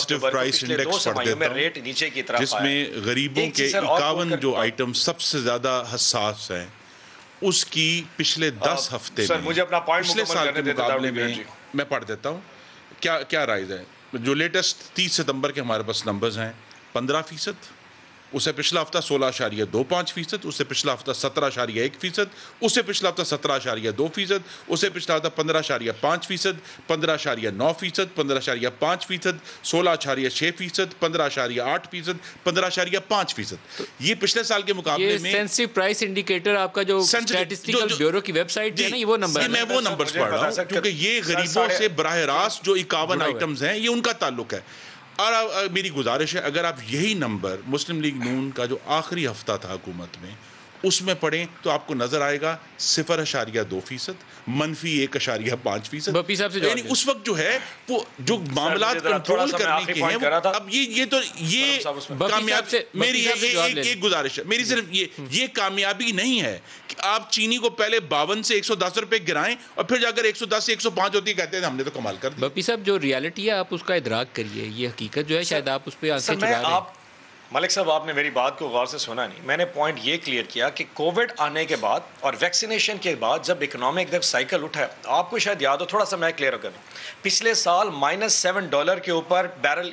Sensitive price index पढ़ देता हूँ, जिसमें गरीबों के 51 जो आइटम सबसे ज्यादा हसास हैं, उसकी पिछले 10 हफ्ते में पिछले साल के मुकाबले में मैं पढ़ देता हूँ क्या राइज है। जो लेटेस्ट 30 सितंबर के हमारे पास नंबर्स हैं, 15%, उससे पिछला हफ्ता 16.25%, उससे पिछला हफ्ता 17.1%, उससे पिछला हफ्ता 17.2%, उससे पिछला हफ्ता 15.5%, 15.9%, 15.5%, 16.6%, 15.8%, 15.5%। ये पिछले साल के मुकाबले में सेंसिटिव प्राइस इंडिकेटर आपका जो स्टैटिस्टिकल ब्यूरो की वेबसाइट है ना, ये वो नंबर है। मैं वो नंबर्स पढ़ रहा हूँ क्योंकि ये गरीबों से बराह रास्त जो 51 आइटम्स हैं, ये उनका ताल्लुक है। और मेरी गुजारिश है, अगर आप यही नंबर मुस्लिम लीग नून का जो आखिरी हफ्ता था हुकूमत में, उसमें पढ़ें तो आपको नजर आएगा 0.2%, -1.5%। यानी उस वक्त जो है वो जो मामला कंट्रोल करने के हैं, अब ये कामयाबी, मेरी एक गुजारिश है, मेरी सिर्फ ये कामयाबी नहीं है कि आप चीनी को पहले 52 से 110 रुपए गिराएं और फिर जाकर 110 से 105 होती कहते हैं हमने तो कमाल कर दिया। बप्पी साहब, जो रियलिटी है आप उसका इदराक करिए, ये हकीकत जो है शायद आप उस पर आंखें चुरा रहे हैं। मलिक साहब, आपने मेरी बात को गौर से सुना नहीं। मैंने पॉइंट ये क्लियर किया कि कोविड आने के बाद और वैक्सीनेशन के बाद जब इकोनॉमिक जब साइकिल उठा है, आपको शायद याद हो, थोड़ा सा मैं क्लियर करूं, पिछले साल -$7 के ऊपर बैरल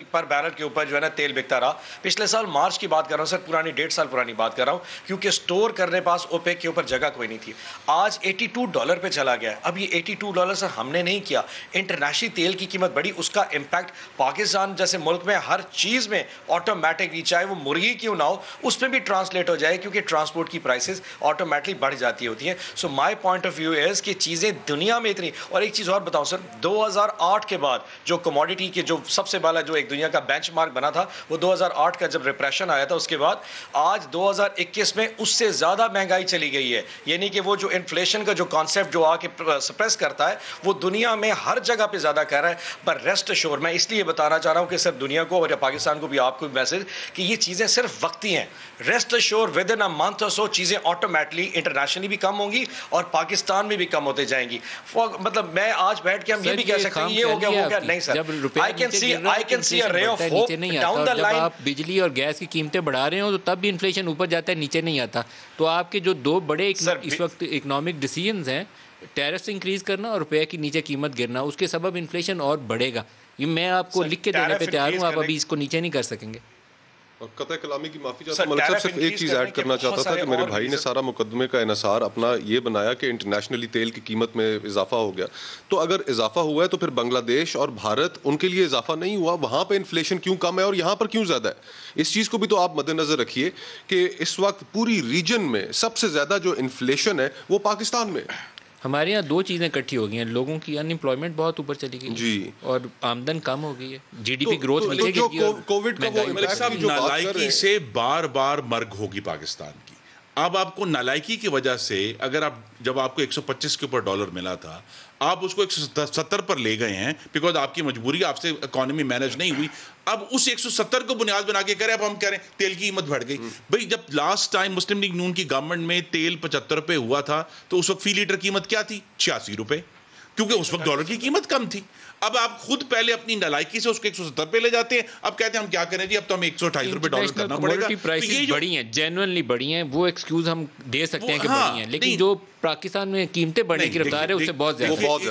के ऊपर जो है ना तेल बिकता रहा। पिछले साल मार्च की बात कर रहा हूँ सर, पुरानी 1.5 साल पुरानी बात कर रहा हूँ, क्योंकि स्टोर करने पास ओपेक के ऊपर जगह कोई नहीं थी। आज $82 पे चला गया है। अब ये $82 सर हमने नहीं किया, इंटरनेशनल तेल की कीमत बढ़ी, उसका इम्पैक्ट पाकिस्तान जैसे मुल्क में हर चीज़ में ऑटोमेटिकली, चाहे वो मुर्गी क्यों ना हो, उसमें भी ट्रांसलेट हो जाए, क्योंकि ट्रांसपोर्ट की प्राइसेस ऑटोमेटिकली बढ़ जाती होती हैं। So my point of view is कि चीज़ें दुनिया में इतनी, और एक चीज़ और बताऊं सर, 2008 के बाद जो कमोडिटी के जो सबसे बड़ा जो एक दुनिया का बेंचमार्क बना था, वो 2008 का जब रिप्रेशन आया था, उसके बाद आज 2021 में उससे ज़्यादा महंगाई चली गई है। यानी कि वो जो इन्फ्लेशन का जो कॉन्सेप्ट जो आके सप्रेस करता है, वो दुनिया में हर जगह पर ज़्यादा कर रहा है। पर रेस्ट एश्योर, मैं इसलिए बताना चाह रहा हूँ कि सर दुनिया को और पाकिस्तान को भी आपको मैसेज कि ये चीज़ें सिर्फ वक्ती हैं। Rest assure with in a month और सो चीज़ें ऑटोमेटिकली इंटरनेशनली भी कम होंगी और पाकिस्तान में भी कम होते जाएंगी। मतलब मैं आज बैठ के हम ये भी कह सकते हैं ये हो गया वो क्या, नहीं sir, I can see a ray of hope down the line. आप बिजली और गैस की कीमतें बढ़ा रहे हो तो तब भी इन्फ्लेशन ऊपर जाता है, नीचे नहीं आता। तो आपके जो दो बड़े इस वक्त इकोनॉमिक डिसीजंस हैं, टैरिफ्स इंक्रीज करना और रुपये की नीचे कीमत गिरना, उसके सबब इन्फ्लेशन और बढ़ेगा। ये मैं आपको लिख के देने पे तैयार हूँ, आप अभी इसको नीचे नहीं कर सकेंगे। और कतई कलामी की माफी चाहता हूं, मलिक साहब सिर्फ एक चीज़ ऐड करना चाहता था कि मेरे भाई ने सारा मुकदमे का इन्हिसार अपना ये बनाया कि इंटरनेशनली तेल की कीमत में इजाफा हो गया। तो अगर इजाफा हुआ है तो फिर बांग्लादेश और भारत, उनके लिए इजाफा नहीं हुआ, वहाँ पे इन्फ्लेशन क्यों कम है और यहाँ पर क्यों ज़्यादा है? इस चीज़ को भी तो आप मद्देनजर रखिए कि इस वक्त पूरी रीजन में सबसे ज़्यादा जो इन्फ्लेशन है वो पाकिस्तान में है। हमारे यहाँ दो चीज़ें इकट्ठी हो गई हैं, लोगों की अनएम्प्लॉयमेंट बहुत ऊपर चली गई जी, और आमदन कम हो गई है, जीडीपी ग्रोथ नीचे गिर गई, कोविड का वो इम्पैक्ट जो नालायकी से बार बार मर्ग होगी पाकिस्तान की। अब आपको नालायकी की वजह से, अगर आप जब आपको 125 के ऊपर डॉलर मिला था, आप उसको 170 पर ले गए हैं बिकॉज आपकी मजबूरी, आपसे इकोनॉमी मैनेज नहीं हुई। अब उस 170 को बुनियाद बना के कह रहे हैं, अब हम कह रहे हैं तेल की कीमत बढ़ गई। भाई जब लास्ट टाइम मुस्लिम लीग नून की गवर्नमेंट में तेल 75 रुपए हुआ था तो उस वक्त फी लीटर कीमत क्या थी? 86 रुपए, क्योंकि उस वक्त डॉलर की कीमत कम थी। अब आप खुद पहले अपनी नालायकी से उसको 170 पे ले जाते हैं, अब कहते हैं हम क्या करें जी, अब तो हमें 128 रुपए डॉलर करना पड़ेगा। प्राइसेस बढ़ी हैं, जेन्युइनली बढ़ी हैं, वो एक्सक्यूज हम दे सकते हैं कि बढ़ी हैं, लेकिन जो पाकिस्तान में कीमतें बढ़ने की रफ्तार है उससे बहुत ज्यादा